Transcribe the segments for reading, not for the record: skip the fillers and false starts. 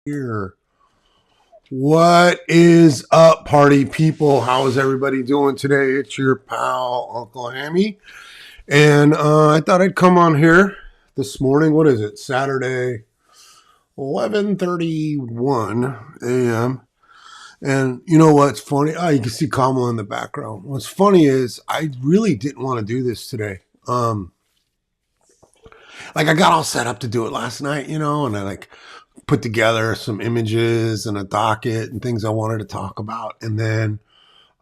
Here. What is up, party people? How is everybody doing today? It's your pal, Uncle Hammy. And I thought I'd come on here this morning. What is it? Saturday, 11:31 a.m. And you know what's funny? Oh, you can see Kamala in the background. What's funny is I really didn't want to do this today. I got all set up to do it last night, and I put together some images and a docket and things I wanted to talk about. And then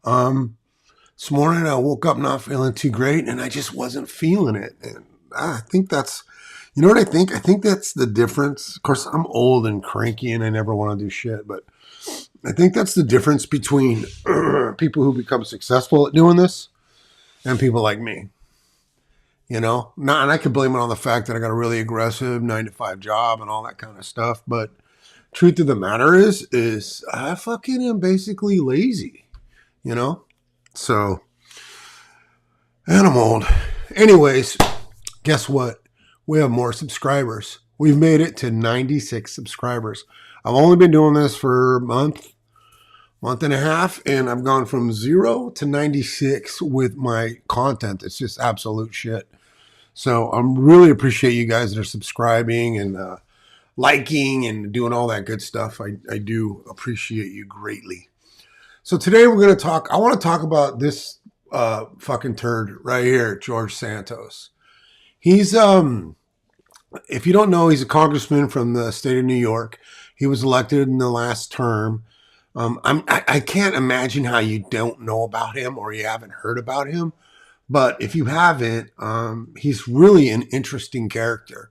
this morning I woke up not feeling too great and I just wasn't feeling it. And I think that's, you know what I think? I think that's the difference. Of course, I'm old and cranky and I never want to do shit, but I think that's the difference between people who become successful at doing this and people like me. And I could blame it on the fact that I got a really aggressive 9 to 5 job and all that kind of stuff. But truth of the matter is I fucking am basically lazy, you know? So, and I'm old. Anyways, guess what? We have more subscribers. We've made it to 96 subscribers. I've only been doing this for a month and a half, and I've gone from 0 to 96 with my content. It's just absolute shit. So I really appreciate you guys that are subscribing and liking and doing all that good stuff. I do appreciate you greatly. So today we're going to I want to talk about this fucking turd right here, George Santos. He's, if you don't know, he's a congressman from the state of New York. He was elected in the last term. I can't imagine how you don't know about him or you haven't heard about him. But if you haven't, he's really an interesting character.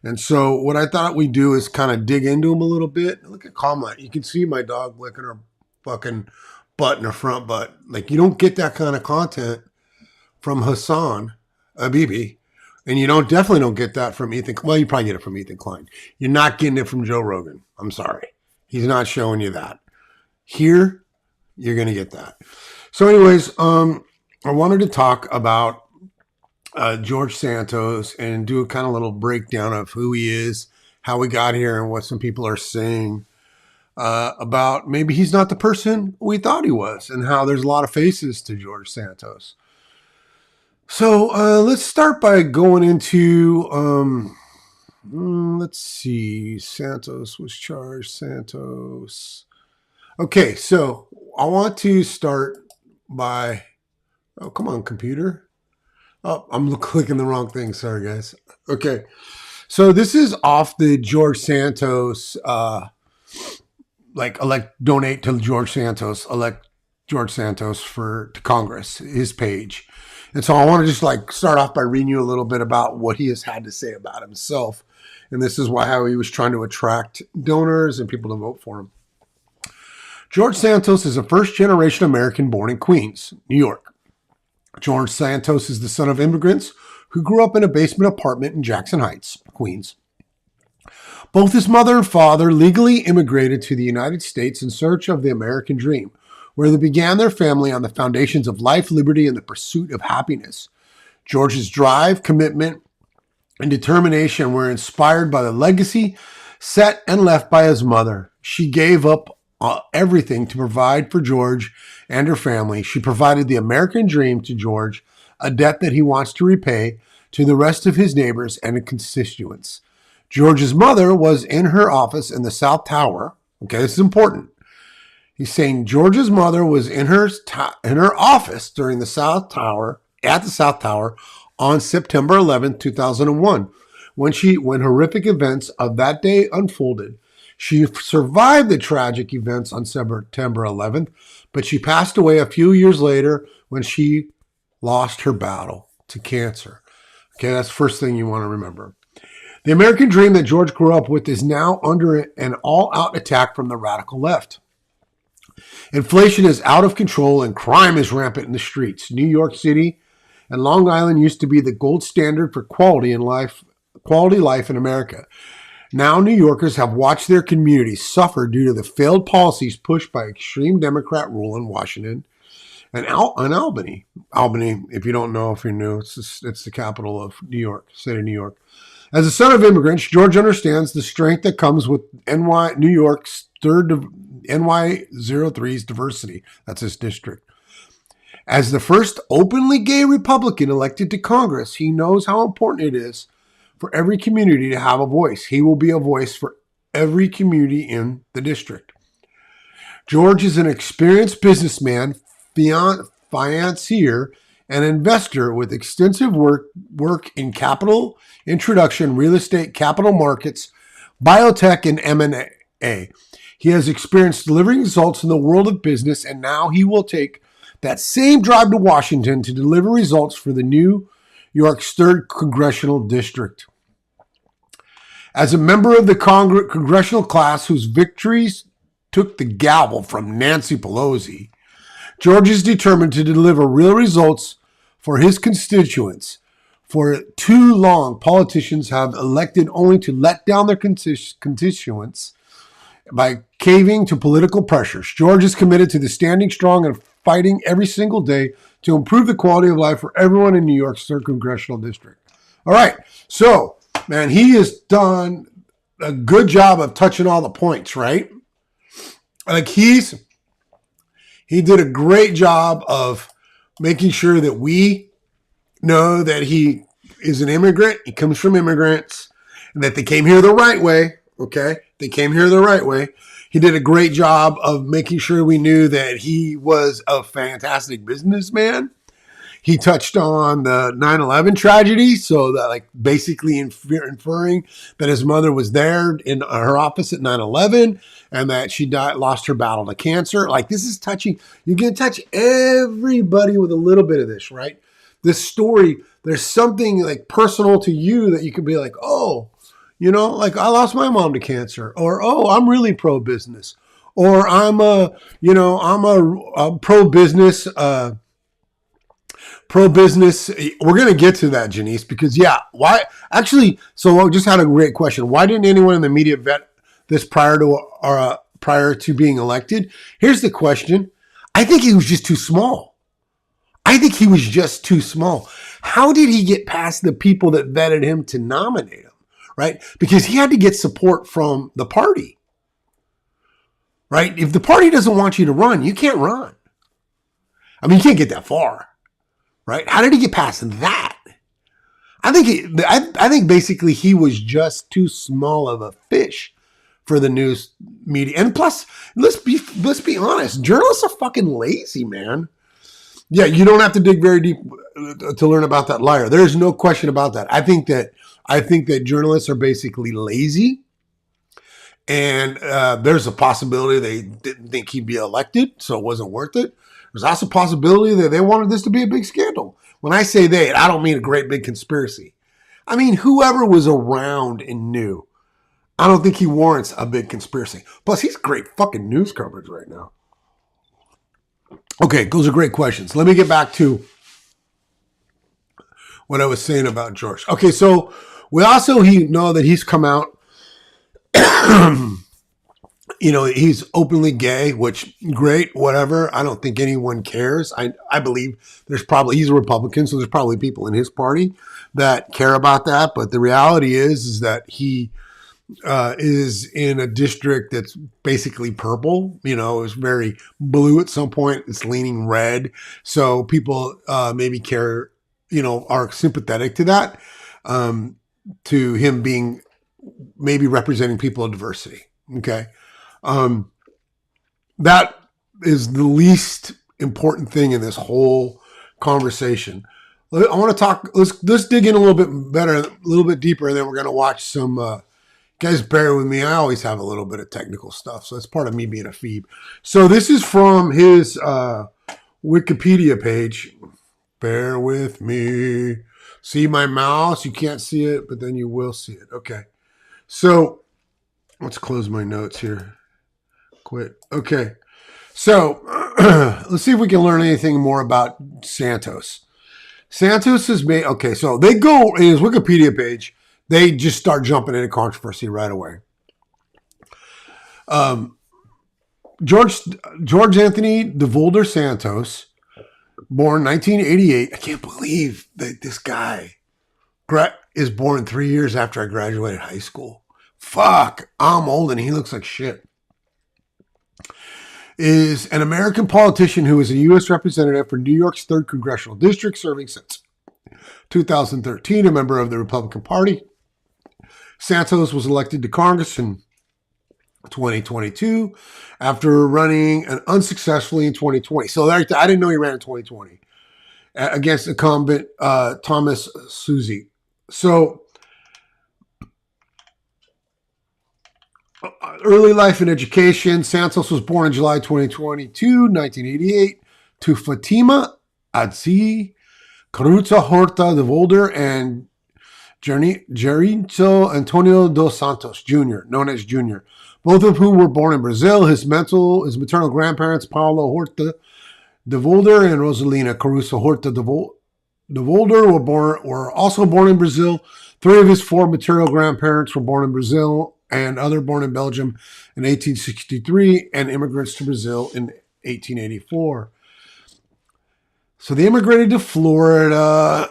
And so what I thought we'd do is kind of dig into him a little bit. Look at Kamala. You can see my dog licking her fucking butt in her front butt. Like, you don't get that kind of content from Hassan Habibi. And you definitely don't get that from Ethan. Well, you probably get it from Ethan Klein. You're not getting it from Joe Rogan. I'm sorry. He's not showing you that. Here, you're going to get that. So anyways, I wanted to talk about George Santos and do a kind of little breakdown of who he is, how we got here, and what some people are saying about maybe he's not the person we thought he was, and how there's a lot of faces to George Santos. So let's start by going into, let's see, Santos was charged, Santos. Okay, so I want to start by... Oh, come on, computer. Oh, I'm clicking the wrong thing. Sorry, guys. Okay. So this is off the George Santos, donate to George Santos, elect George Santos to Congress, his page. And so I want to just start off by reading you a little bit about what he has had to say about himself. And this is how he was trying to attract donors and people to vote for him. George Santos is a first-generation American born in Queens, New York. George Santos is the son of immigrants who grew up in a basement apartment in Jackson Heights, Queens. Both his mother and father legally immigrated to the United States in search of the American dream, where they began their family on the foundations of life, liberty, and the pursuit of happiness. George's drive, commitment, and determination were inspired by the legacy set and left by his mother. She gave up everything to provide for George and her family. She provided the American dream to George, a debt that he wants to repay to the rest of his neighbors and constituents. George's mother was in her office in the South Tower. Okay, this is important. He's saying George's mother was in her office during the South Tower, at the South Tower, on September 11th, 2001, when horrific events of that day unfolded. She survived the tragic events on September 11th, but she passed away a few years later when she lost her battle to cancer. Okay, that's the first thing you want to remember. The American dream that George grew up with is now under an all-out attack from the radical left. Inflation is out of control and crime is rampant in the streets. New York City and Long Island used to be the gold standard for quality life in America. Now New Yorkers have watched their communities suffer due to the failed policies pushed by extreme Democrat rule in Washington and Albany. Albany, if you don't know, if you're new, it's the capital of New York, state of New York. As a son of immigrants, George understands the strength that comes with New York's NY03's diversity. That's his district. As the first openly gay Republican elected to Congress, he knows how important it is for every community to have a voice. He will be a voice for every community in the district. George is an experienced businessman, financier, and investor with extensive work in capital introduction, real estate, capital markets, biotech, and M&A. He has experience delivering results in the world of business, and now he will take that same drive to Washington to deliver results for the New York's 3rd Congressional District. As a member of the congressional class whose victories took the gavel from Nancy Pelosi, George is determined to deliver real results for his constituents. For too long, politicians have elected only to let down their constituents by caving to political pressures. George is committed to standing strong and fighting every single day to improve the quality of life for everyone in New York's 3rd Congressional District. All right. So, man, he has done a good job of touching all the points, right? Like he did a great job of making sure that we know that he is an immigrant. He comes from immigrants and that they came here the right way. Okay. They came here the right way. He did a great job of making sure we knew that he was a fantastic businessman. He touched on the 9/11 tragedy, so that like basically inferring that his mother was there in her office at 9/11 and that she lost her battle to cancer. Like this is touching. You can touch everybody with a little bit of this, right? This story, there's something like personal to you that you could be like, oh, you know, like I lost my mom to cancer, or oh, I'm really pro-business, or I'm a pro-business. Pro-business. We're going to get to that, Janice, because yeah, why? Actually, so I just had a great question. Why didn't anyone in the media vet this prior to being elected? Here's the question. I think he was just too small. How did he get past the people that vetted him to nominate him? Right? Because he had to get support from the party. Right? If the party doesn't want you to run, you can't run. I mean, you can't get that far. Right? How did he get past that? I think basically he was just too small of a fish for the news media. And plus, let's be honest, journalists are fucking lazy, man. Yeah, you don't have to dig very deep to learn about that liar. There's no question about that. I think that journalists are basically lazy, and there's a possibility they didn't think he'd be elected, so it wasn't worth it. There's also a possibility that they wanted this to be a big scandal. When I say they, I don't mean a great big conspiracy. I mean whoever was around and knew. I don't think he warrants a big conspiracy. Plus, he's great fucking news coverage right now. Okay, those are great questions. Let me get back to what I was saying about George. Okay, so we also know that he's come out. You know, he's openly gay, which great, whatever. I don't think anyone cares. I believe he's a Republican, so there's probably people in his party that care about that. But the reality is that he is in a district that's basically purple. You know, it's very blue at some point. It's leaning red. So people maybe care, you know, are sympathetic to that, to him being maybe representing people of diversity. Okay. That is the least important thing in this whole conversation. I want to talk, let's dig in a little bit better, a little bit deeper, and then we're going to watch some, guys, bear with me. I always have a little bit of technical stuff, so that's part of me being a phoebe. So this is from his Wikipedia page. Bear with me. See my mouse? You can't see it, but then you will see it. Okay. So let's close my notes here. Quit. Okay. So let's see if we can learn anything more about Santos. Santos is made. Okay. So they go in his Wikipedia page. They just start jumping into controversy right away. George Anthony DeVolder Santos born 1988. I can't believe that this guy is born 3 years after I graduated high school. Fuck, I'm old and he looks like shit. Is an American politician who is a U.S. representative for New York's 3rd Congressional District, serving since 2013, a member of the Republican Party. Santos was elected to Congress in 2022 after running unsuccessfully in 2020. So I didn't know he ran in 2020 against incumbent Thomas Suzy. So early life and education. Santos was born in July 2022, 1988, to Fatima Adzi Caruza Horta de Volder and Gerinto Antonio dos Santos Jr., known as Junior, both of whom were born in Brazil. His maternal grandparents, Paulo Horta de Volder and Rosalina Caruza Horta de Volder, were also born in Brazil. 3 of his 4 maternal grandparents were born in Brazil, and other born in Belgium in 1863, and immigrants to Brazil in 1884. So they immigrated to Florida.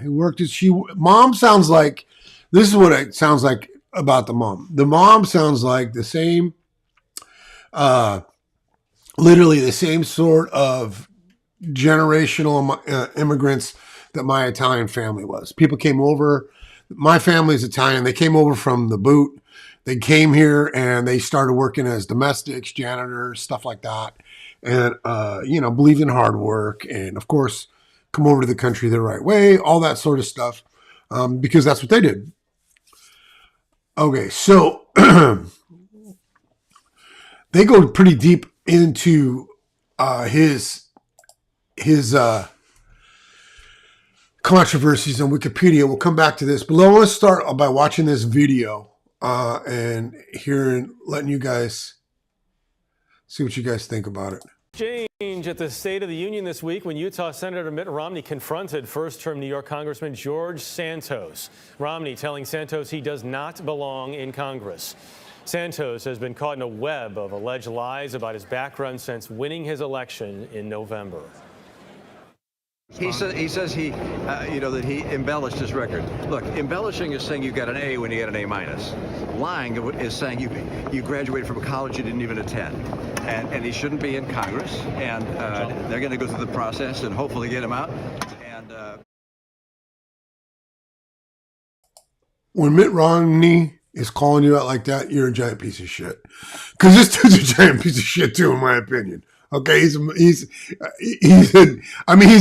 He worked as mom sounds like, this is what it sounds like about the mom. The mom sounds like the same, literally the same sort of generational immigrants that my Italian family was. People came over. My family's Italian. They came over from the boot. They came here and they started working as domestics, janitors, stuff like that. And, believed in hard work and, of course, come over to the country the right way, all that sort of stuff, because that's what they did. Okay, so they go pretty deep into his controversies on Wikipedia. We'll come back to this, but I want to start by watching this video and letting you guys see what you guys think about it. Change at the State of the Union this week when Utah Senator Mitt Romney confronted first-term New York Congressman George Santos. Romney telling Santos he does not belong in Congress. Santos has been caught in a web of alleged lies about his background since winning his election in November. He says that he embellished his record. Look, embellishing is saying you got an A when you get an A minus. Lying is saying you graduated from a college you didn't even attend. And he shouldn't be in Congress. And they're going to go through the process and hopefully get him out. And when Mitt Romney is calling you out like that, you're a giant piece of shit. Because this dude's a giant piece of shit too, in my opinion. Okay, he's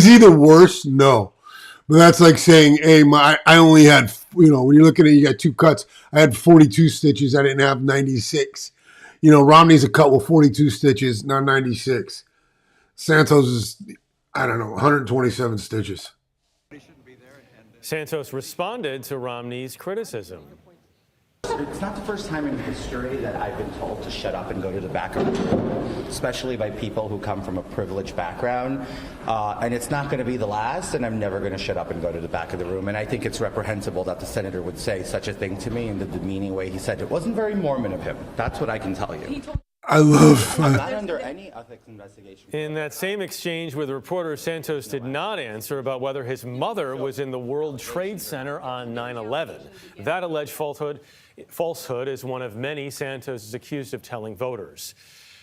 either worse, no. But that's like saying, hey, I only had, when you're looking at it, you got 2 cuts. I had 42 stitches. I didn't have 96. Romney's a cut with 42 stitches, not 96. Santos is, 127 stitches. Santos responded to Romney's criticism. It's not the first time in history that I've been told to shut up and go to the back of the room, especially by people who come from a privileged background. And it's not going to be the last, and I'm never going to shut up and go to the back of the room. And I think it's reprehensible that the senator would say such a thing to me in the demeaning way he said. It wasn't very Mormon of him. That's what I can tell you. I love I'm not under any ethics investigation. In that same exchange with reporters, Santos did not answer about whether his mother was in the World Trade Center on 9/11. That alleged falsehood is one of many Santos is accused of telling voters.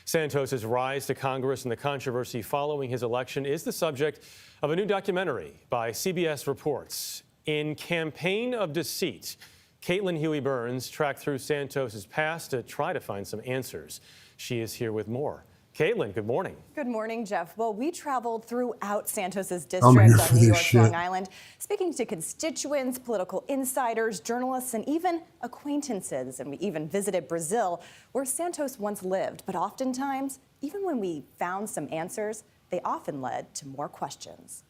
Santos's rise to Congress and the controversy following his election is the subject of a new documentary by CBS Reports. In Campaign of Deceit, Caitlin Huey-Burns tracked through Santos's past to try to find some answers. She is here with more. Caitlin, good morning. Good morning, Jeff. Well, we traveled throughout Santos's district on New York's Long Island, speaking to constituents, political insiders, journalists, and even acquaintances. And we even visited Brazil, where Santos once lived. But oftentimes, even when we found some answers, they often led to more questions.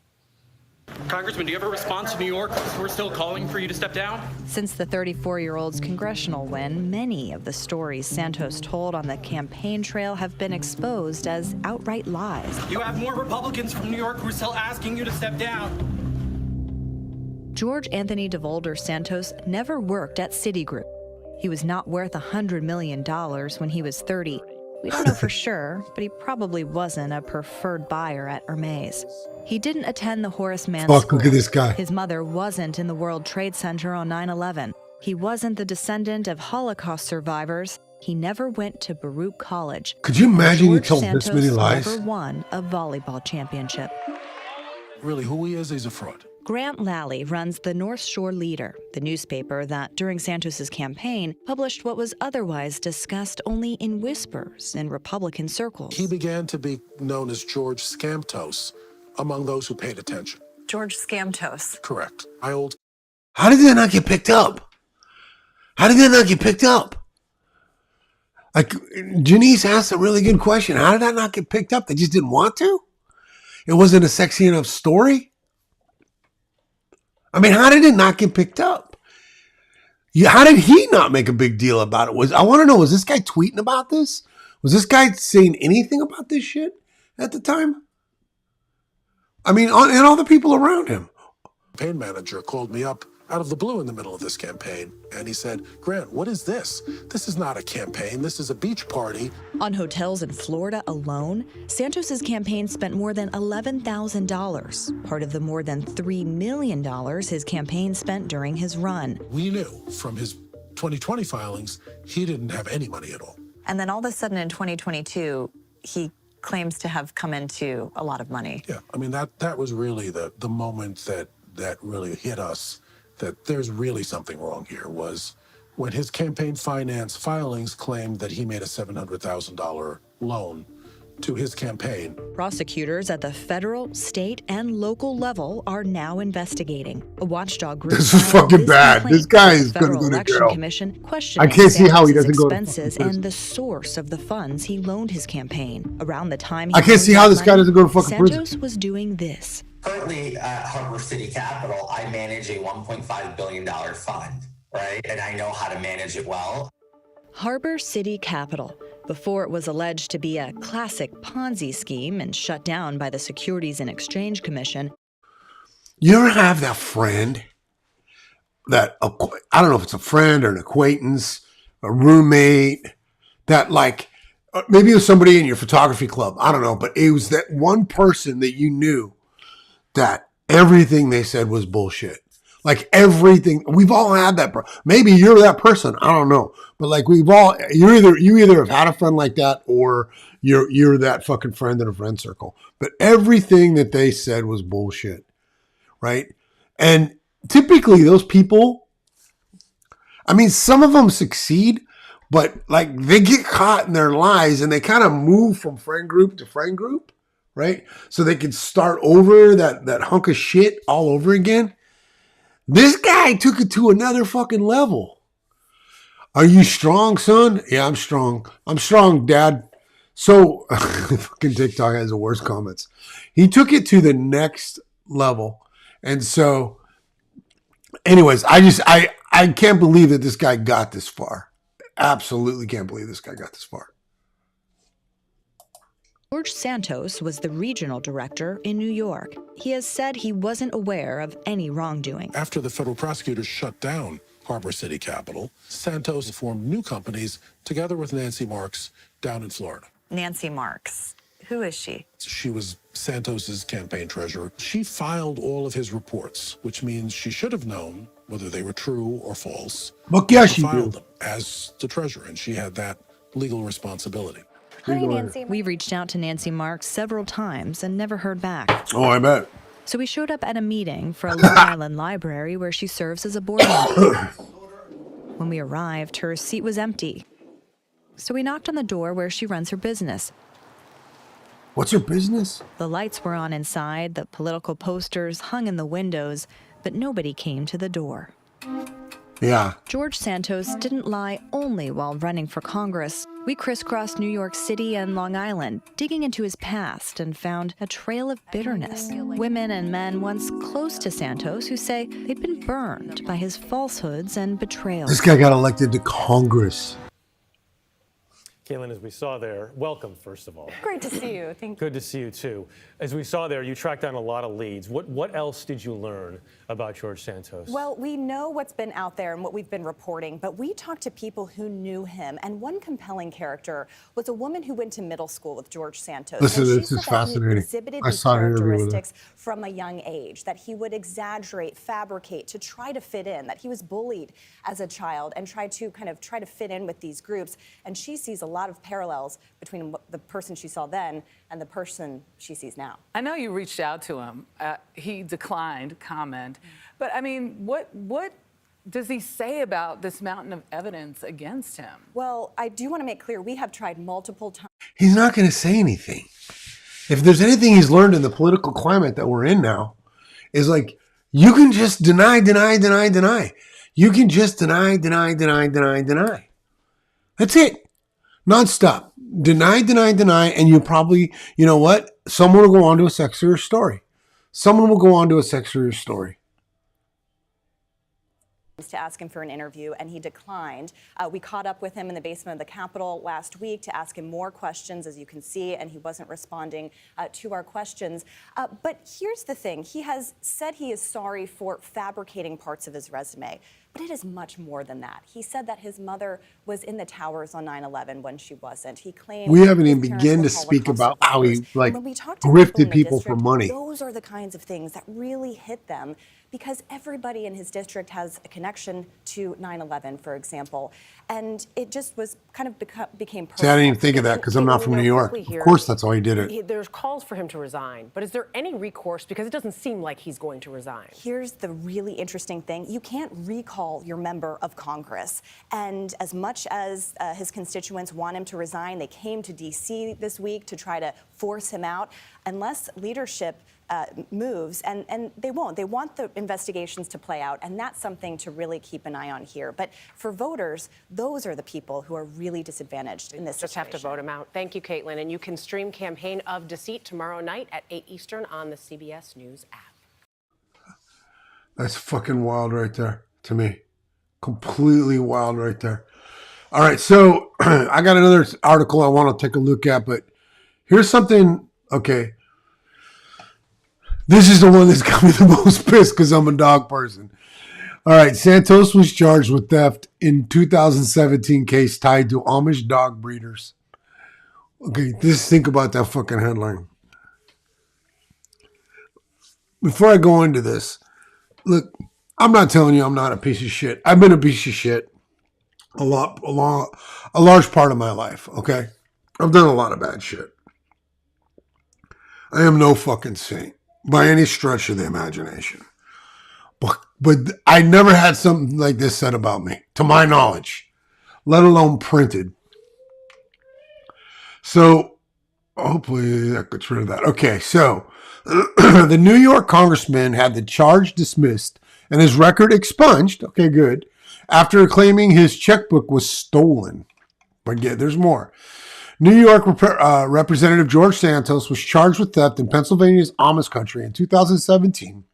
Congressman, do you have a response to New York? We're still calling for you to step down. Since the 34-year-old's congressional win, many of the stories Santos told on the campaign trail have been exposed as outright lies. You have more Republicans from New York who are still asking you to step down. George Anthony de Volder Santos never worked at Citigroup. He was not worth $100 million when he was 30. We don't know for sure, but he probably wasn't a preferred buyer at Hermes. He didn't attend the Horace Mann Fuck, School. look at this guy. His mother wasn't in the World Trade Center on 9/11. He wasn't the descendant of Holocaust survivors. He never went to Baruch College. Could you imagine you George told Santos this many lies? never won a volleyball championship. Really, who he is, he's a fraud. Grant Lally runs the North Shore Leader, the newspaper that, during Santos's campaign, published what was otherwise discussed only in whispers in Republican circles. He began to be known as George Santos among those who paid attention. George Santos. Correct. How did that not get picked up? How did that not get picked up? Like, Janice asked a really good question. How did that not get picked up? They just didn't want to? It wasn't a sexy enough story? I mean, how did it not get picked up? How did he not make a big deal about it? I want to know, was this guy tweeting about this? Was this guy saying anything about this shit at the time? I mean, and all the people around him. Campaign manager called me up out of the blue in the middle of this campaign, and he said, Grant, what is this? This is not a campaign. This is a beach party. On hotels in Florida alone, Santos's campaign spent more than $11,000, part of the more than $3 million his campaign spent during his run. We knew from his 2020 filings, he didn't have any money at all. And then all of a sudden in 2022, he claims to have come into a lot of money. Yeah, I mean, that was really the moment that really hit us, that there's really something wrong here, was when his campaign finance filings claimed that he made a $700,000 loan to his campaign. Prosecutors at the federal, state, and local level are now investigating. A watchdog group. This is fucking bad. This guy is going to go to Election jail. Commission questioning I can't see how he doesn't Santos's go to expenses fucking and the source of the funds he loaned his campaign. Around the time I can't see how this guy doesn't go to fucking prison. Santos was doing this. Currently at Harbor City Capital, I manage a $1.5 billion fund, right? And I know how to manage it well. Harbor City Capital, before it was alleged to be a classic Ponzi scheme and shut down by the Securities and Exchange Commission. You ever have that friend that, I don't know if it's a friend or an acquaintance, a roommate, that like, maybe it was somebody in your photography club, I don't know, but it was that one person that you knew that everything they said was bullshit. Like everything, we've all had that. Maybe you're that person, I don't know. But like you either have had a friend like that, or you're that fucking friend in a friend circle. But everything that they said was bullshit, right? And typically those people, I mean, some of them succeed, but like they get caught in their lies and they kind of move from friend group to friend group, right? So they can start over that hunk of shit all over again. This guy took it to another fucking level. Are you strong, son? Yeah, I'm strong. I'm strong, Dad. So, fucking TikTok has the worst comments. He took it to the next level. And so, anyways, I can't believe that this guy got this far. Absolutely can't believe this guy got this far. George Santos was the regional director in New York. He has said he wasn't aware of any wrongdoing. After the federal prosecutors shut down Harbor City Capital, Santos formed new companies together with Nancy Marks down in Florida. Nancy Marks. Who is she? She was Santos's campaign treasurer. She filed all of his reports, which means she should have known whether they were true or false. But yeah, she filed did. them as the treasurer, and she had that legal responsibility. Hi, Nancy. We reached out to Nancy Marks several times and never heard back. Oh, I bet. So we showed up at a meeting for a Long Island library where she serves as a board member. When we arrived, her seat was empty. So we knocked on the door where she runs her business. What's her business? The lights were on inside, the political posters hung in the windows, but nobody came to the door. Yeah. George Santos didn't lie only while running for Congress. We crisscrossed New York City and Long Island, digging into his past, and found a trail of bitterness. Women and men once close to Santos who say they'd been burned by his falsehoods and betrayals. This guy got elected to Congress. Caitlin, as we saw there, welcome, first of all. Great to see you. Thank you. Good to see you, too. As we saw there, you tracked down a lot of leads. What else did you learn about George Santos? Well, we know what's been out there and what we've been reporting, but we talked to people who knew him. And one compelling character was a woman who went to middle school with George Santos. Listen, and this is fascinating. He exhibited I these saw an interview with her. characteristics from a young age, that he would exaggerate, fabricate to try to fit in, that he was bullied as a child and tried to fit in with these groups. And she sees a lot of parallels between the person she saw then and the person she sees now. I know you reached out to him. He declined comment. But I mean, what does he say about this mountain of evidence against him? Well, I do want to make clear, we have tried multiple times. He's not going to say anything. If there's anything he's learned in the political climate that we're in now, is like, you can just deny. You can just deny. That's it. Nonstop. Deny, and you probably, you know what? Someone will go on to a sexier story. To ask him for an interview, and he declined. We caught up with him in the basement of the Capitol last week to ask him more questions, as you can see, and he wasn't responding to our questions. But here's the thing. He has said he is sorry for fabricating parts of his resume, but it is much more than that. He said that his mother was in the towers on 9/11 when she wasn't. He claimed We haven't even his parents begun were to speak Holocaust about how he survivors. like When we talked to grifted in the people for district, money. those are the kinds of things that really hit them, because everybody in his district has a connection to 9/11, for example. And it just was became personal. See, I didn't even think of that because I'm not from New York. Of course, that's why he did it. There's calls for him to resign, but is there any recourse? Because it doesn't seem like he's going to resign. Here's the really interesting thing. You can't recall your member of Congress. And as much as his constituents want him to resign, they came to D.C. this week to try to force him out. Unless leadership moves, and they won't. They want the investigations to play out, and that's something to really keep an eye on here. But for voters, those are the people who are really disadvantaged in this Just situation. have to vote him out. Thank you, Caitlin. And you can stream Campaign of Deceit tomorrow night at 8 Eastern on the CBS News app. That's fucking wild right there to me. Completely wild right there. All right, so I got another article I want to take a look at, but here's something, okay. This is the one that's got me the most pissed because I'm a dog person. All right, Santos was charged with theft in 2017 case tied to Amish dog breeders. Okay, just think about that fucking headline. Before I go into this, look, I'm not telling you I'm not a piece of shit. I've been a piece of shit a large part of my life, okay? I've done a lot of bad shit. I am no fucking saint by any stretch of the imagination. But I never had something like this said about me, to my knowledge, let alone printed. So hopefully that gets rid of that. Okay, so the New York congressman had the charge dismissed and his record expunged. Okay, good. After claiming his checkbook was stolen. But yeah, there's more. New York Representative George Santos was charged with theft in Pennsylvania's Amish country in 2017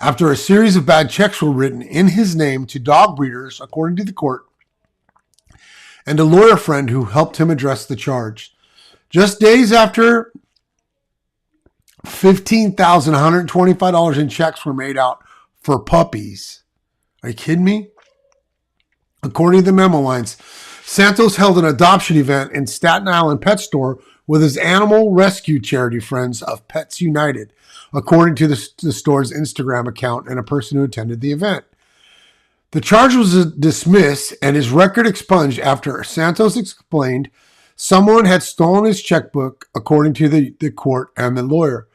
after a series of bad checks were written in his name to dog breeders, according to the court, and a lawyer friend who helped him address the charge. Just days after $15,125 in checks were made out for puppies. Are you kidding me? According to the memo lines, Santos held an adoption event in Staten Island pet store with his animal rescue charity friends of Pets United, according to the store's Instagram account and a person who attended the event. The charge was dismissed and his record expunged after Santos explained someone had stolen his checkbook, according to the court and the lawyer.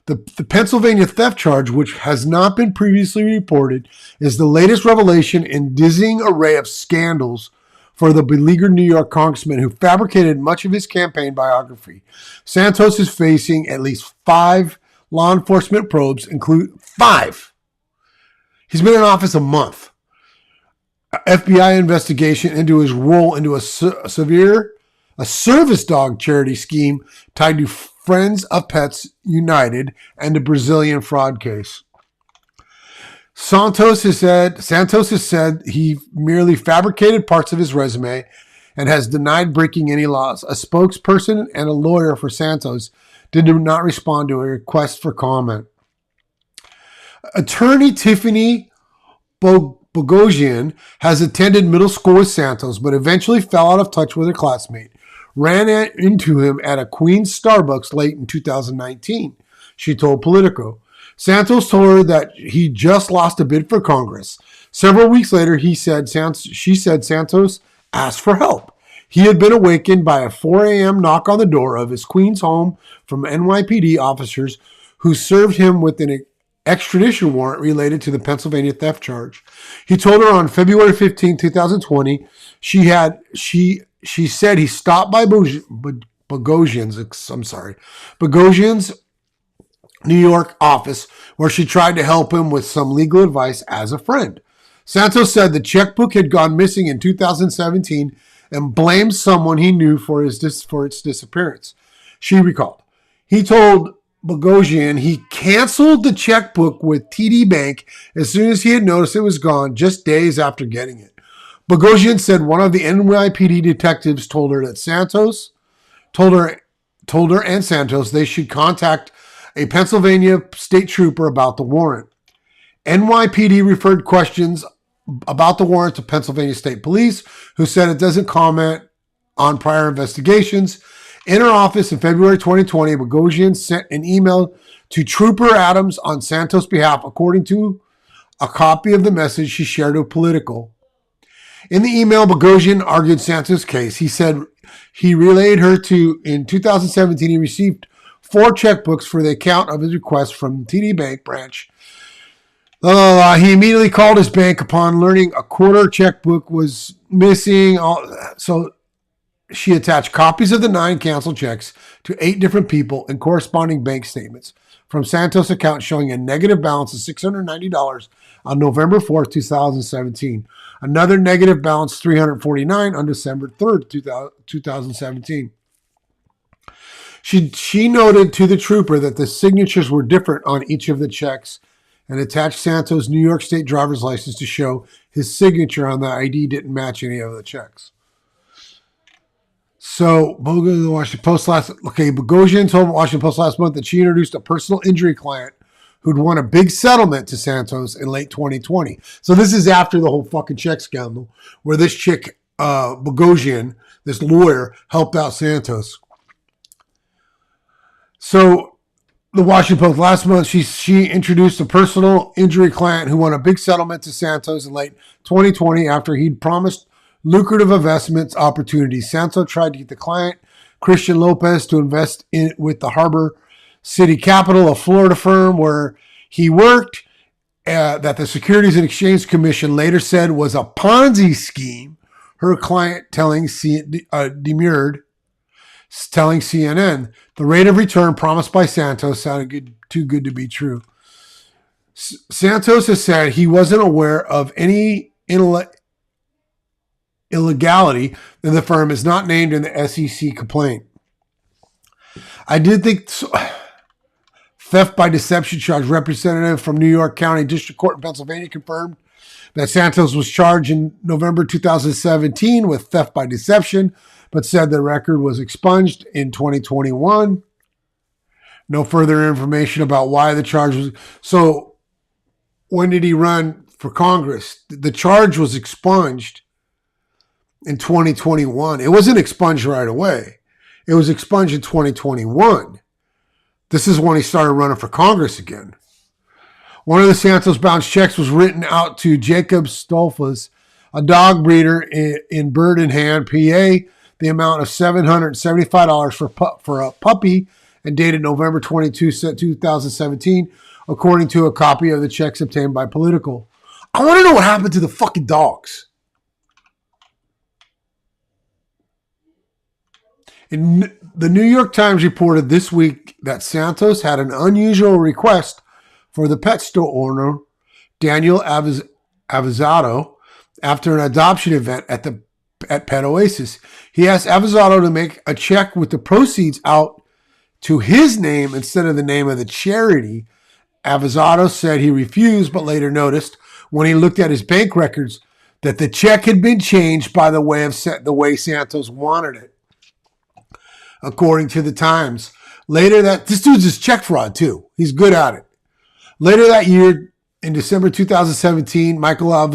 The Pennsylvania theft charge, which has not been previously reported, is the latest revelation in dizzying array of scandals for the beleaguered New York congressman who fabricated much of his campaign biography. Santos is facing at least 5 law enforcement probes, include 5. He's been in office a month. FBI investigation into his role into a service dog charity scheme tied to Friends of Pets United and a Brazilian fraud case. Santos has said he merely fabricated parts of his resume and has denied breaking any laws. A spokesperson and a lawyer for Santos did not respond to a request for comment. Attorney Tiffany Bogosian has attended middle school with Santos, but eventually fell out of touch with her classmate. Ran into him at a Queens Starbucks late in 2019, she told Politico. Santos told her that he just lost a bid for Congress. Several weeks later, she said Santos asked for help. He had been awakened by a 4 a.m. knock on the door of his Queens home from NYPD officers who served him with an extradition warrant related to the Pennsylvania theft charge. He told her on February 15, 2020, she said he stopped by Bogosian's New York office where she tried to help him with some legal advice as a friend. Santos said the checkbook had gone missing in 2017 and blamed someone he knew for its disappearance. She recalled. He told Bogosian he canceled the checkbook with TD Bank as soon as he had noticed it was gone, just days after getting it. Bogosian said one of the NYPD detectives told her and Santos they should contact a Pennsylvania state trooper about the warrant. NYPD referred questions about the warrant to Pennsylvania State Police, who said it doesn't comment on prior investigations. In her office in February 2020, Bogosian sent an email to Trooper Adams on Santos' behalf, according to a copy of the message she shared with Politico. In the email, Bogosian argued Santos' case. He said he relayed her to, in 2017, he received 4 checkbooks for the account of his request from TD Bank branch. He immediately called his bank upon learning a quarter checkbook was missing. So she attached copies of the 9 canceled checks to 8 different people and corresponding bank statements from Santos' account showing a negative balance of $690 on November 4th, 2017. Another negative balance, $349 on December 3rd, 2017. She noted to the trooper that the signatures were different on each of the checks and attached Santos' New York State driver's license to show his signature on the ID didn't match any of the checks. So, Bogosian told the Washington Post last month that she introduced a personal injury client who'd won a big settlement to Santos in late 2020. So this is after the whole fucking check scandal where this chick, Bogosian, this lawyer, helped out Santos. So the Washington Post last month, she introduced a personal injury client who won a big settlement to Santos in late 2020 after he'd promised lucrative investments opportunities. Santos tried to get the client, Christian Lopez, to invest in with the Harbor City Capital, a Florida firm where he worked, that the Securities and Exchange Commission later said was a Ponzi scheme. Her client telling CNN the rate of return promised by Santos sounded too good to be true. Santos has said he wasn't aware of any illegality, and the firm is not named in the SEC complaint. I did think theft by deception charge. Representative from New York County District Court in Pennsylvania confirmed that Santos was charged in November 2017 with theft by deception, but said the record was expunged in 2021. No further information about why the charge was. So when did he run for Congress? The charge was expunged in 2021. It wasn't expunged right away. It was expunged in 2021. This is when he started running for Congress again. One of the Santos-bound checks was written out to Jacob Stolfas, a dog breeder in Bird in Hand, PA, the amount of $775 for a puppy, and dated November 22, 2017, according to a copy of the checks obtained by Politico. I want to know what happened to the fucking dogs. The New York Times reported this week that Santos had an unusual request for the pet store owner, Daniel Avisato, after an adoption event at Pet Oasis. He asked Avisato to make a check with the proceeds out to his name instead of the name of the charity. Avisato said he refused, but later noticed when he looked at his bank records that the check had been changed by the way Santos wanted it, according to the Times. Later this dude's just check fraud too. He's good at it. Later that year, in December 2017, Michelle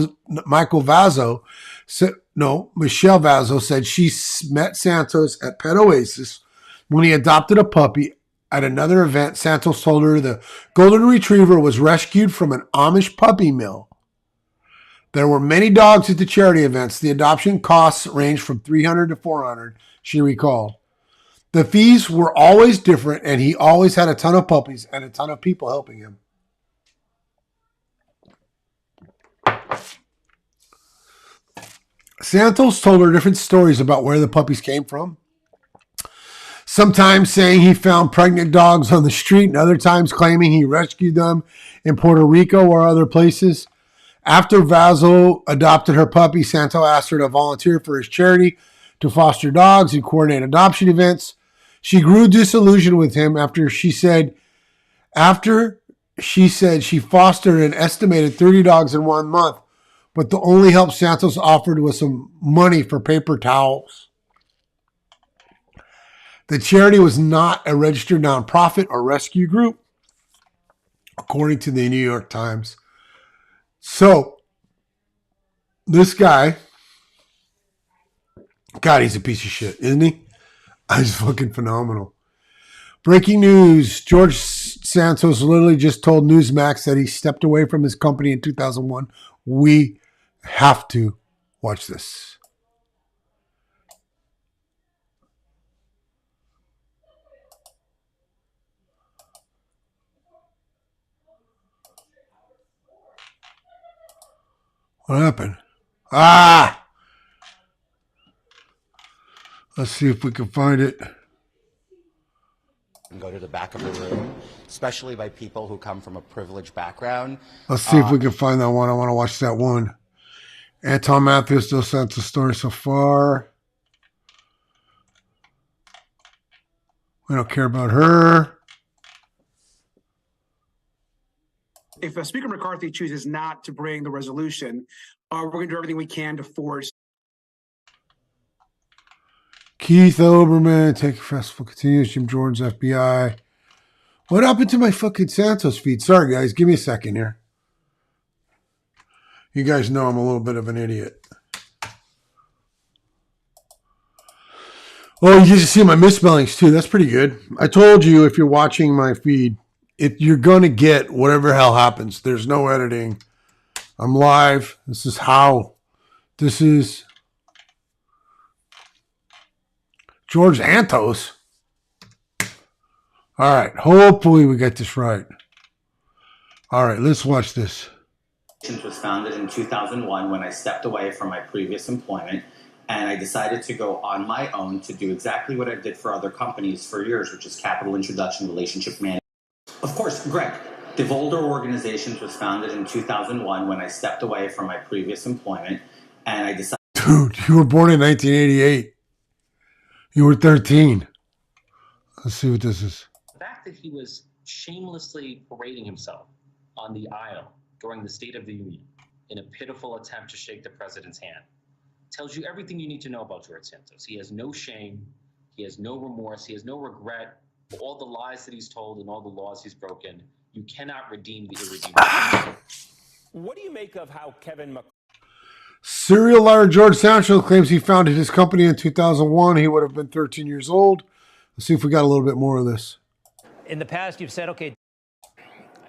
Vazo said she met Santos at Pet Oasis when he adopted a puppy. At another event, Santos told her the golden retriever was rescued from an Amish puppy mill. There were many dogs at the charity events. The adoption costs ranged from $300 to $400, she recalled. The fees were always different, and he always had a ton of puppies and a ton of people helping him. Santos told her different stories about where the puppies came from. Sometimes saying he found pregnant dogs on the street, and other times claiming he rescued them in Puerto Rico or other places. After Vazo adopted her puppy, Santos asked her to volunteer for his charity to foster dogs and coordinate adoption events. She grew disillusioned with him after she said she fostered an estimated 30 dogs in 1 month, but the only help Santos offered was some money for paper towels. The charity was not a registered nonprofit or rescue group, according to the New York Times. So, this guy, God, he's a piece of shit, isn't he? He's fucking phenomenal. Breaking news. George Santos literally just told Newsmax that he stepped away from his company in 2001. We have to watch this. What happened? Let's see if we can find it. And go to the back of the room, especially by people who come from a privileged background. Let's see if we can find that one. I want to watch that one. Anton Matthews still sent the story so far. We don't care about her. If Speaker McCarthy chooses not to bring the resolution, we're going to do everything we can to force. Keith Olbermann, Take Festival continues. Jim Jordan's FBI. What happened to my fucking Santos feed? Sorry, guys. Give me a second here. You guys know I'm a little bit of an idiot. Oh, you just see my misspellings too. That's pretty good. I told you if you're watching my feed, you're going to get whatever hell happens. There's no editing. I'm live. This is George Santos. All right. Hopefully we get this right. All right. Let's watch this. It was founded in 2001 when I stepped away from my previous employment, and I decided to go on my own to do exactly what I did for other companies for years, which is capital introduction, relationship management. Of course, Greg, Devolder Organizations was founded in 2001 when I stepped away from my previous employment, and I decided... Dude, you were born in 1988. You were 13. Let's see what this is. The fact that he was shamelessly parading himself on the aisle during the State of the Union in a pitiful attempt to shake the president's hand tells you everything you need to know about George Santos. He has no shame. He has no remorse. He has no regret for all the lies that he's told and all the laws he's broken. You cannot redeem the irredeemable. What do you make of how Kevin Serial liar George Santos claims he founded his company in 2001. He would have been 13 years old. Let's see if we got a little bit more of this. In the past, you've said, okay,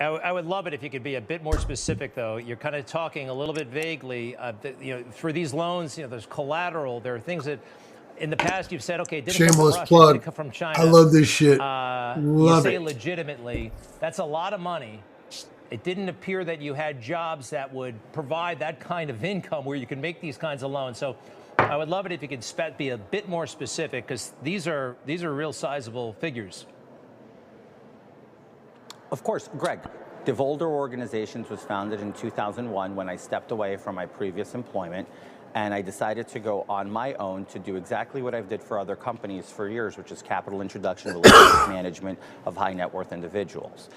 I would love it if you could be a bit more specific, though. You're kind of talking a little bit vaguely. For these loans, there's collateral. There are things that, in the past, you've said, okay, didn't shameless come from Russia, plug. didn't come from China. I love this shit. You say legitimately. That's a lot of money. It didn't appear that you had jobs that would provide that kind of income where you can make these kinds of loans. So I would love it if you could be a bit more specific, because these are real sizable figures. Of course, Greg, Devolder Organizations was founded in 2001 when I stepped away from my previous employment, and I decided to go on my own to do exactly what I've did for other companies for years, which is capital introduction, relationship management of high net worth individuals.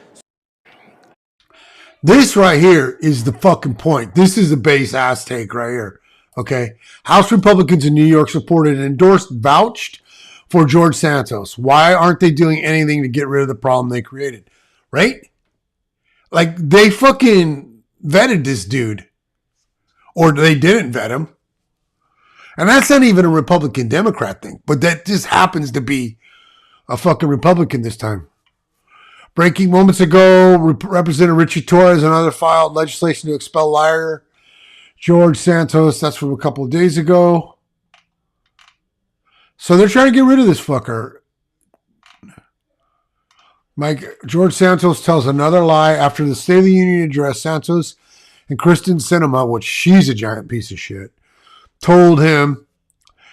This right here is the fucking point. This is the base ass take right here. Okay. House Republicans in New York supported and endorsed, vouched for George Santos. Why aren't they doing anything to get rid of the problem they created? Right? Like, they fucking vetted this dude. Or they didn't vet him. And that's not even a Republican Democrat thing. But that just happens to be a fucking Republican this time. Breaking moments ago, Representative Richie Torres and others filed legislation to expel liar George Santos. That's from a couple of days ago. So they're trying to get rid of this fucker. George Santos tells another lie after the State of the Union address. Santos and Kristen Sinema, which she's a giant piece of shit, told him,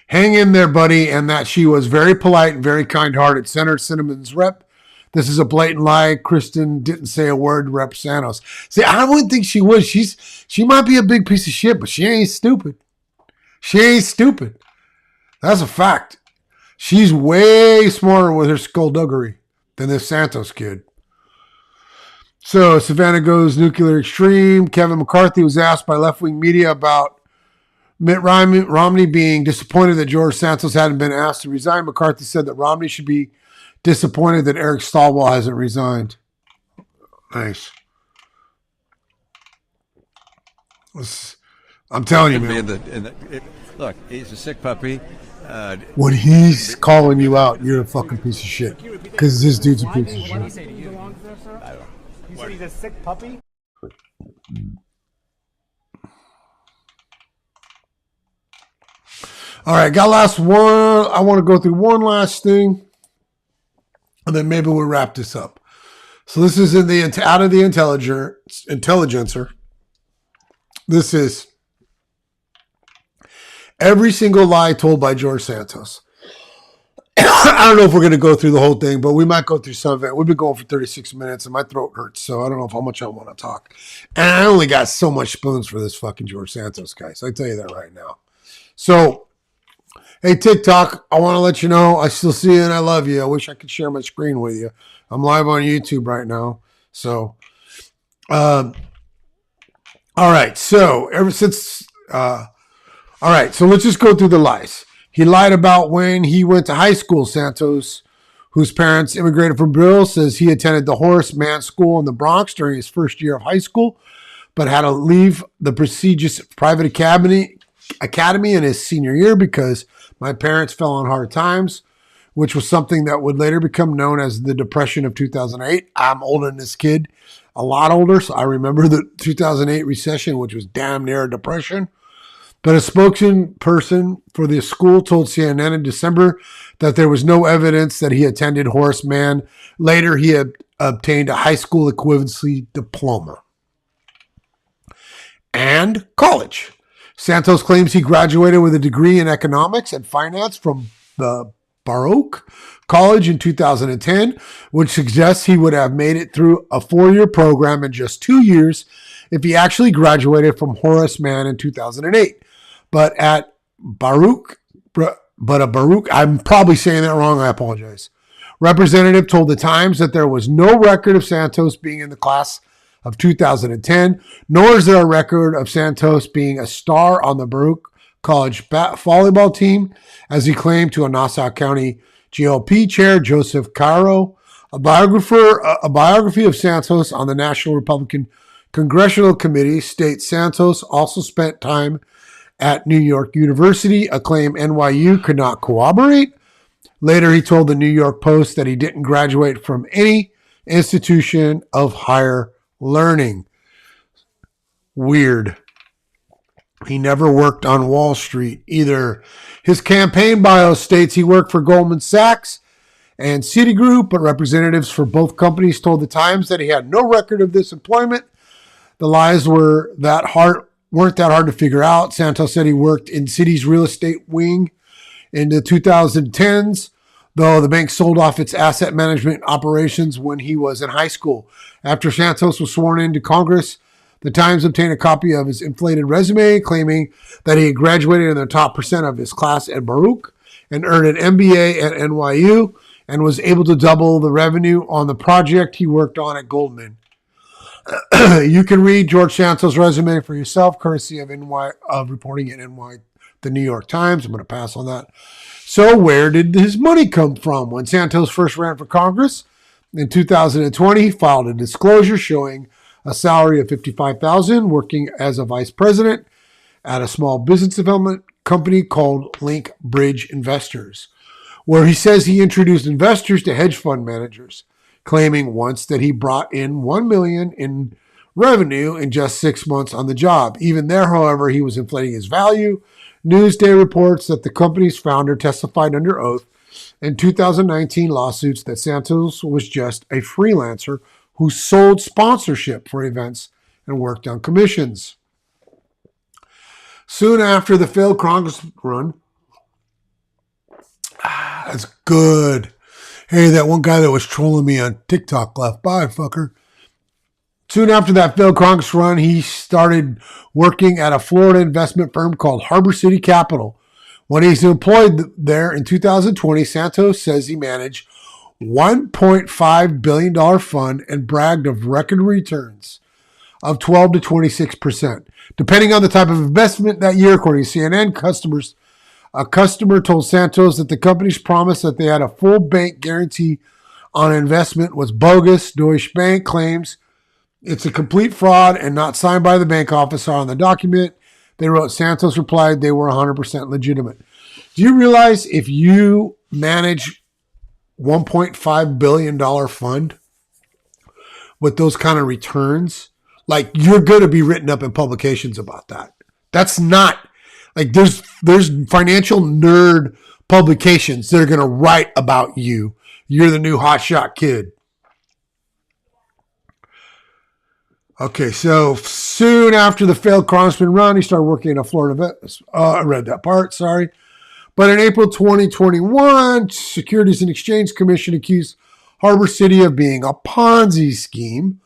hang in there, buddy, and that she was very polite and very kind-hearted. Senator Sinema's rep. This is a blatant lie. Kristen didn't say a word to Rep. Santos. See, I wouldn't think she would. She might be a big piece of shit, but she ain't stupid. She ain't stupid. That's a fact. She's way smarter with her skullduggery than this Santos kid. So, Savannah goes nuclear extreme. Kevin McCarthy was asked by left-wing media about Mitt Romney being disappointed that George Santos hadn't been asked to resign. McCarthy said that Romney should be disappointed that Eric Swalwell hasn't resigned. Nice. I'm telling you, man. Look, he's a sick puppy. When he's calling you out, you're a fucking piece of shit. Because this dude's a piece of shit. What did he say to you? You said he's a sick puppy? All right, got last one. I want to go through one last thing, and then maybe we'll wrap this up. So this is in the out of the Intelligencer. This is every single lie told by George Santos. I don't know if we're going to go through the whole thing, but we might go through some of it. We've been going for 36 minutes, and my throat hurts, so I don't know how much I want to talk. And I only got so much spoons for this fucking George Santos guy, so I tell you that right now. So, hey, TikTok, I want to let you know I still see you and I love you. I wish I could share my screen with you. I'm live on YouTube right now. So, all right. So, so let's just go through the lies. He lied about when he went to high school. Santos, whose parents immigrated from Brazil, says he attended the Horace Mann School in the Bronx during his first year of high school, but had to leave the prestigious private academy in his senior year because my parents fell on hard times, which was something that would later become known as the Depression of 2008. I'm older than this kid, a lot older, so I remember the 2008 recession, which was damn near a depression. But a spokesperson for the school told CNN in December that there was no evidence that he attended Horace Mann. Later, he had obtained a high school equivalency diploma and college. Santos claims he graduated with a degree in economics and finance from the Baruch College in 2010, which suggests he would have made it through a 4-year program in just 2 years if he actually graduated from Horace Mann in 2008. But at Baruch, I'm probably saying that wrong, I apologize. Representative told the Times that there was no record of Santos being in the class of 2010, nor is there a record of Santos being a star on the Baruch College volleyball team, as he claimed to a Nassau County GOP chair, Joseph Caro. A biography of Santos on the National Republican Congressional Committee states Santos also spent time at New York University, a claim NYU could not corroborate. Later, he told the New York Post that he didn't graduate from any institution of higher learning. Weird. He never worked on Wall Street either. His campaign bio states he worked for Goldman Sachs and Citigroup, but representatives for both companies told the Times that he had no record of this employment. The lies weren't that hard to figure out. Santos said he worked in Citi's real estate wing in the 2010s, though the bank sold off its asset management operations when he was in high school. After Santos was sworn into Congress, the Times obtained a copy of his inflated resume, claiming that he had graduated in the top % of his class at Baruch and earned an MBA at NYU and was able to double the revenue on the project he worked on at Goldman. You can read George Santos' resume for yourself, courtesy of reporting at the New York Times. I'm going to pass on that. So where did his money come from? When Santos first ran for Congress in 2020, he filed a disclosure showing a salary of $55,000 working as a vice president at a small business development company called Link Bridge Investors, where he says he introduced investors to hedge fund managers, claiming once that he brought in $1 million in revenue in just 6 months on the job. Even there, however, he was inflating his value. Newsday reports that the company's founder testified under oath in 2019 lawsuits that Santos was just a freelancer who sold sponsorship for events and worked on commissions. Soon after the failed Congress run, that's good. Hey, that one guy that was trolling me on TikTok left. Bye, fucker. Soon after that failed Congress run, he started working at a Florida investment firm called Harbor City Capital. When he's employed there in 2020, Santos says he managed $1.5 billion fund and bragged of record returns of 12 to 26%. Depending on the type of investment that year, according to CNN, a customer told Santos that the company's promise that they had a full bank guarantee on investment was bogus. Deutsche Bank claims it's a complete fraud and not signed by the bank officer on the document. They wrote, Santos replied they were 100% legitimate. Do you realize if you manage $1.5 billion fund with those kind of returns, like you're going to be written up in publications about that? That's not like there's financial nerd publications that are going to write about you. You're the new hotshot kid. Okay, so soon after the failed Congressman run, he started working in a Florida. I read that part, sorry. But in April 2021, Securities and Exchange Commission accused Harbor City of being a Ponzi scheme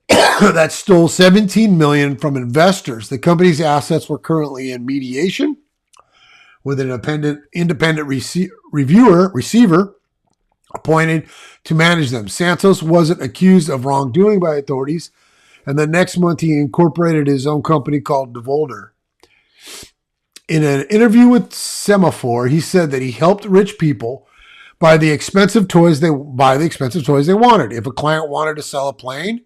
that stole $17 million from investors. The company's assets were currently in mediation with an independent receiver appointed to manage them. Santos wasn't accused of wrongdoing by authorities, and the next month he incorporated his own company called DeVolder. In an interview with Semaphore, he said that he helped rich people buy the expensive toys they wanted. If a client wanted to sell a plane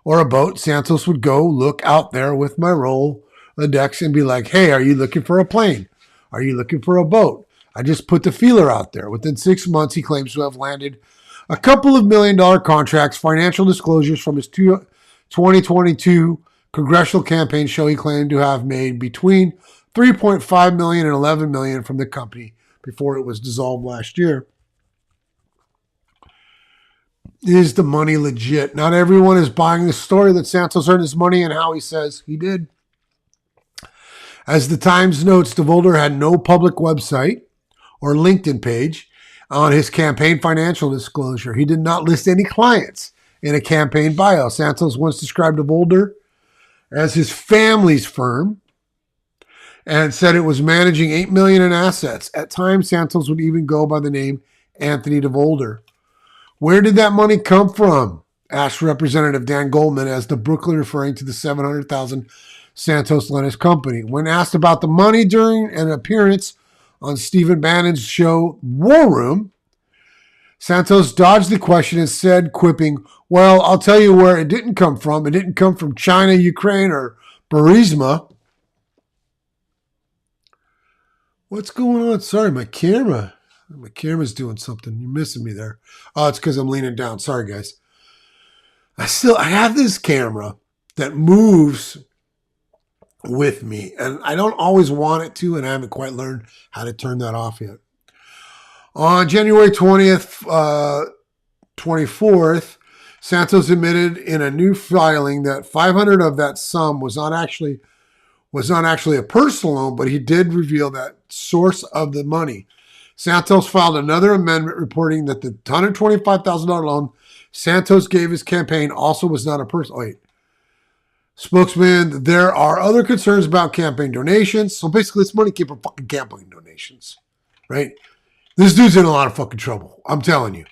or a boat, Santos would go look out there with my Rolodex and be like, hey, are you looking for a plane? Are you looking for a boat? I just put the feeler out there. Within 6 months, he claims to have landed a couple of $1 million contracts. Financial disclosures from his 2022 congressional campaign show he claimed to have made between $3.5 million and $11 million from the company before it was dissolved last year. Is the money legit? Not everyone is buying the story that Santos earned his money and how he says he did. As the Times notes, DeVolder had no public website or LinkedIn page on his campaign financial disclosure. He did not list any clients in a campaign bio. Santos once described DeVolder as his family's firm and said it was managing $8 million in assets. At times, Santos would even go by the name Anthony DeVolder. Where did that money come from? Asked Representative Dan Goldman as the Brooklyn, referring to the $700,000 Santos lent his company. When asked about the money during an appearance on Stephen Bannon's show War Room, Santos dodged the question and said, quipping, well, I'll tell you where it didn't come from. It didn't come from China, Ukraine, or Burisma. What's going on? Sorry, my camera's doing something. You're missing me there. Oh, it's because I'm leaning down. Sorry, guys. I have this camera that moves with me, and I don't always want it to, and I haven't quite learned how to turn that off yet. On January 20th, 24th, Santos admitted in a new filing that 500 of that sum was not actually a personal loan, but he did reveal that source of the money. Santos filed another amendment reporting that the $125,000 loan Santos gave his campaign also was not a personal. Wait. Spokesman, there are other concerns about campaign donations. So basically, this money came from fucking campaign donations, right? This dude's in a lot of fucking trouble. I'm telling you.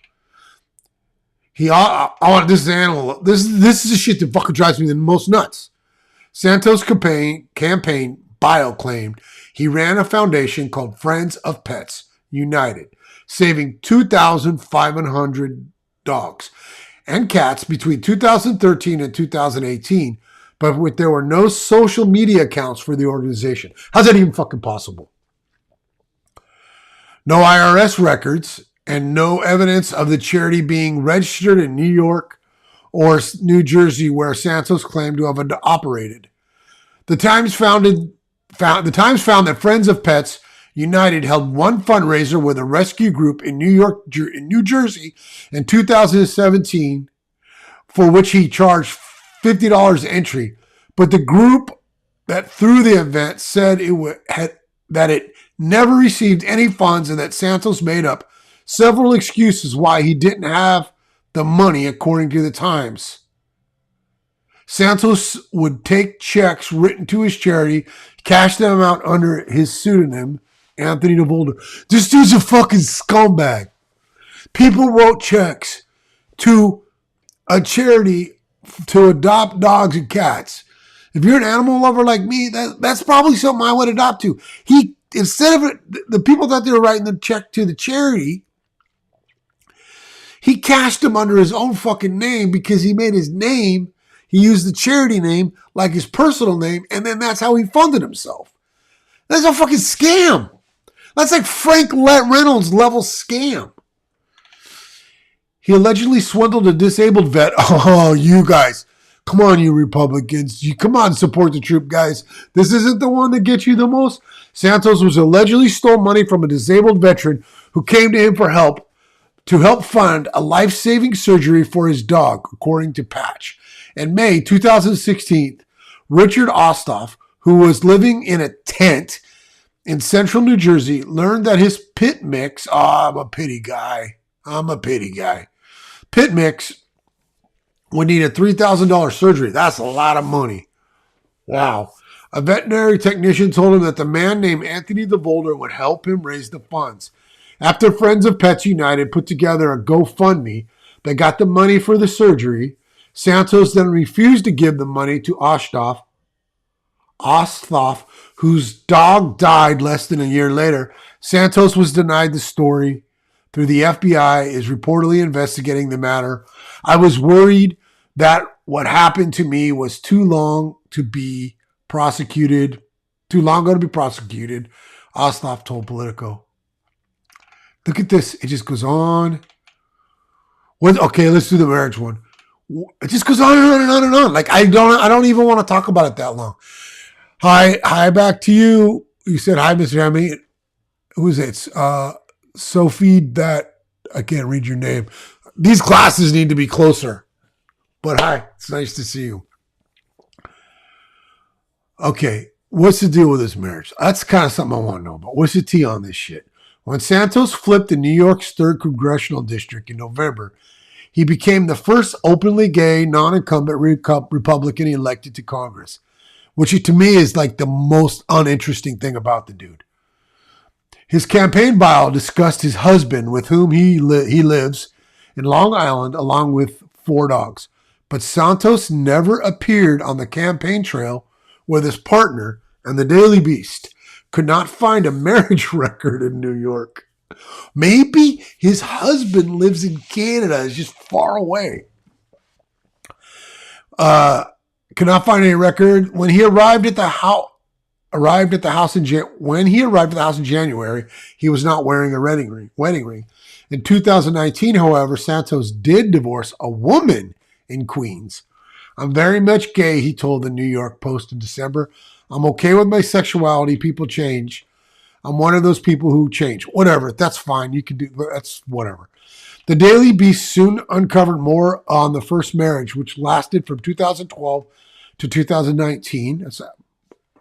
I want this is animal. This is the shit that fucking drives me the most nuts. Santos' campaign bio claimed he ran a foundation called Friends of Pets United, saving 2,500 dogs and cats between 2013 and 2018, but there were no social media accounts for the organization. How's that even fucking possible? No IRS records and no evidence of the charity being registered in New York or New Jersey, where Santos claimed to have operated. The Times found that Friends of Pets United held one fundraiser with a rescue group in New Jersey in 2017, for which he charged $50 entry. But the group that threw the event said that it never received any funds and that Santos made up several excuses why he didn't have the money, according to the Times. Santos would take checks written to his charity, cash them out under his pseudonym, Anthony DeVolder. This dude's a fucking scumbag. People wrote checks to a charity to adopt dogs and cats. If you're an animal lover like me, that's probably something I would adopt to. Instead of the people that they were writing the check to the charity, he cashed them under his own fucking name because he made his name. He used the charity name like his personal name, and then that's how he funded himself. That's a fucking scam. That's like Frank Reynolds level scam. He allegedly swindled a disabled vet. Oh, you guys. Come on, you Republicans. Come on, support the troop, guys. This isn't the one that gets you the most. Santos was allegedly stole money from a disabled veteran who came to him for help to help fund a life-saving surgery for his dog, according to Patch. In May 2016, Richard Ostoff, who was living in a tent in central New Jersey, learned that his pit mix, I'm a pity guy. Pit mix would need a $3,000 surgery. That's a lot of money. Wow. A veterinary technician told him that the man named Anthony DeVolder would help him raise the funds. After Friends of Pets United put together a GoFundMe that got the money for the surgery, Santos then refused to give the money to Ostoff, whose dog died less than a year later. Santos was denied the story through the FBI is reportedly investigating the matter. I was worried that what happened to me was too long to be prosecuted, Ostoff told Politico. Look at this. It just goes on. Okay, let's do the marriage one. It just goes on and on and on and on. Like I don't even want to talk about it that long. Hi, back to you. You said hi, Mr. Hemi. Who is it? Sophie, that I can't read your name. These glasses need to be closer. But hi, it's nice to see you. Okay, what's the deal with this marriage? That's kind of something I want to know about. What's the tea on this shit? When Santos flipped the New York's 3rd Congressional District in November, he became the first openly gay, non-incumbent Republican elected to Congress, which to me is like the most uninteresting thing about the dude. His campaign bio discussed his husband, with whom he lives in Long Island, along with 4 dogs. But Santos never appeared on the campaign trail with his partner, and the Daily Beast could not find a marriage record in New York. Maybe his husband lives in Canada, is just far away. Could not find any record. When he arrived at the house in January, he was not wearing a wedding ring. In 2019, however, Santos did divorce a woman in Queens. I'm very much gay, he told the New York Post in December. I'm okay with my sexuality. People change. I'm one of those people who change. Whatever. That's fine. You can do that's whatever. The Daily Beast soon uncovered more on the first marriage, which lasted from 2012 to 2019.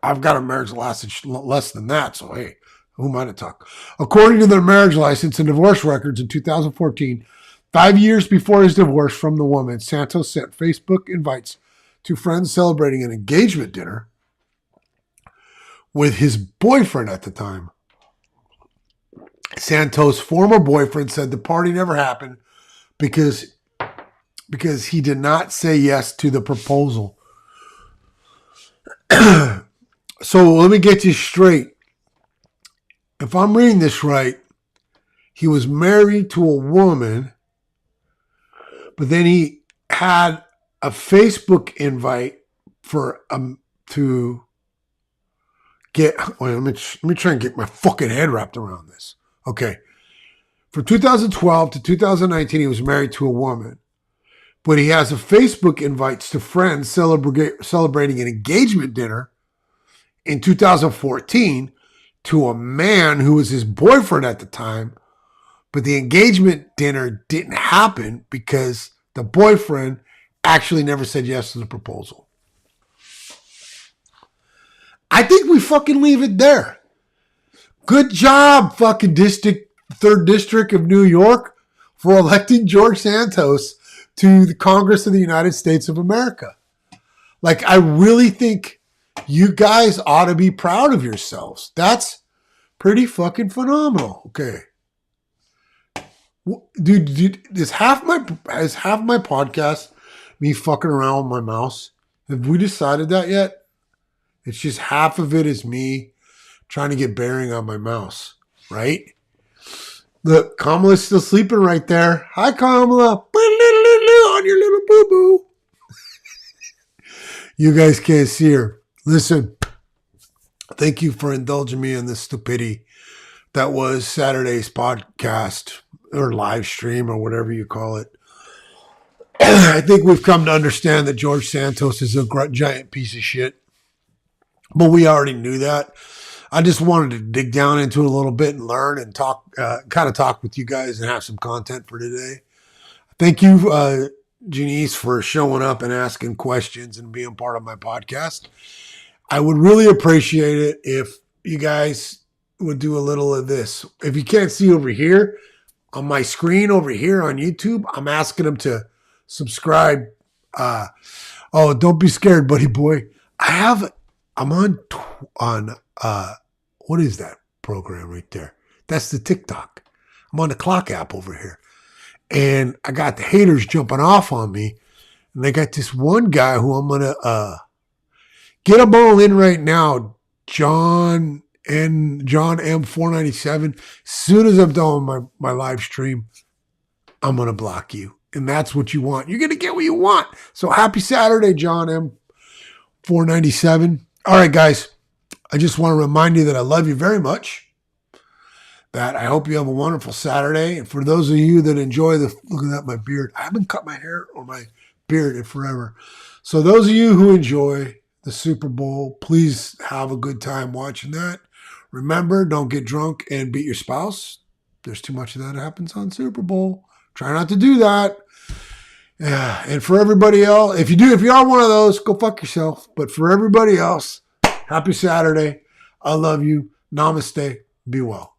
I've got a marriage that lasted less than that, so hey, who am I to talk? According to their marriage license and divorce records in 2014, 5 years before his divorce from the woman, Santos sent Facebook invites to friends celebrating an engagement dinner with his boyfriend at the time. Santos' former boyfriend said the party never happened because because he did not say yes to the proposal. So let me get you straight. If I'm reading this right, he was married to a woman, but then he had a Facebook invite for to get. Wait, let me try and get my fucking head wrapped around this. Okay, from 2012 to 2019, he was married to a woman, but he has a Facebook invites to friends celebrating an engagement dinner in 2014 to a man who was his boyfriend at the time, but the engagement dinner didn't happen because the boyfriend actually never said yes to the proposal. I think we fucking leave it there. Good job, fucking 3rd District of New York, for electing George Santos to the Congress of the United States of America. Like, I really think you guys ought to be proud of yourselves. That's pretty fucking phenomenal. Okay. Dude, is half my podcast me fucking around with my mouse? Have we decided that yet? It's just half of it is me trying to get bearing on my mouse, right? Look, Kamala's still sleeping right there. Hi, Kamala. On your little boo-boo. You guys can't see her. Listen, thank you for indulging me in this stupidity that was Saturday's podcast or live stream or whatever you call it. I think we've come to understand that George Santos is a giant piece of shit. But we already knew that. I just wanted to dig down into it a little bit and learn and talk, kind of talk with you guys and have some content for today. Thank you, Janice, for showing up and asking questions and being part of my podcast. I would really appreciate it if you guys would do a little of this. If you can't see over here, on my screen over here on YouTube, I'm asking them to subscribe. Oh, don't be scared, buddy boy. I'm on what is that program right there? That's the TikTok. I'm on the clock app over here. And I got the haters jumping off on me. And I got this one guy who I'm going to get them all in right now. John M497. As soon as I'm done with my live stream, I'm going to block you. And that's what you want. You're going to get what you want. So happy Saturday, John M497. All right, guys. I just want to remind you that I love you very much. That I hope you have a wonderful Saturday. And for those of you that enjoy looking at my beard, I haven't cut my hair or my beard in forever. So those of you who enjoy the Super Bowl, please have a good time watching that. Remember, don't get drunk and beat your spouse. There's too much of that happens on Super Bowl. Try not to do that. Yeah. And for everybody else, if you are one of those, go fuck yourself. But for everybody else, happy Saturday. I love you. Namaste. Be well.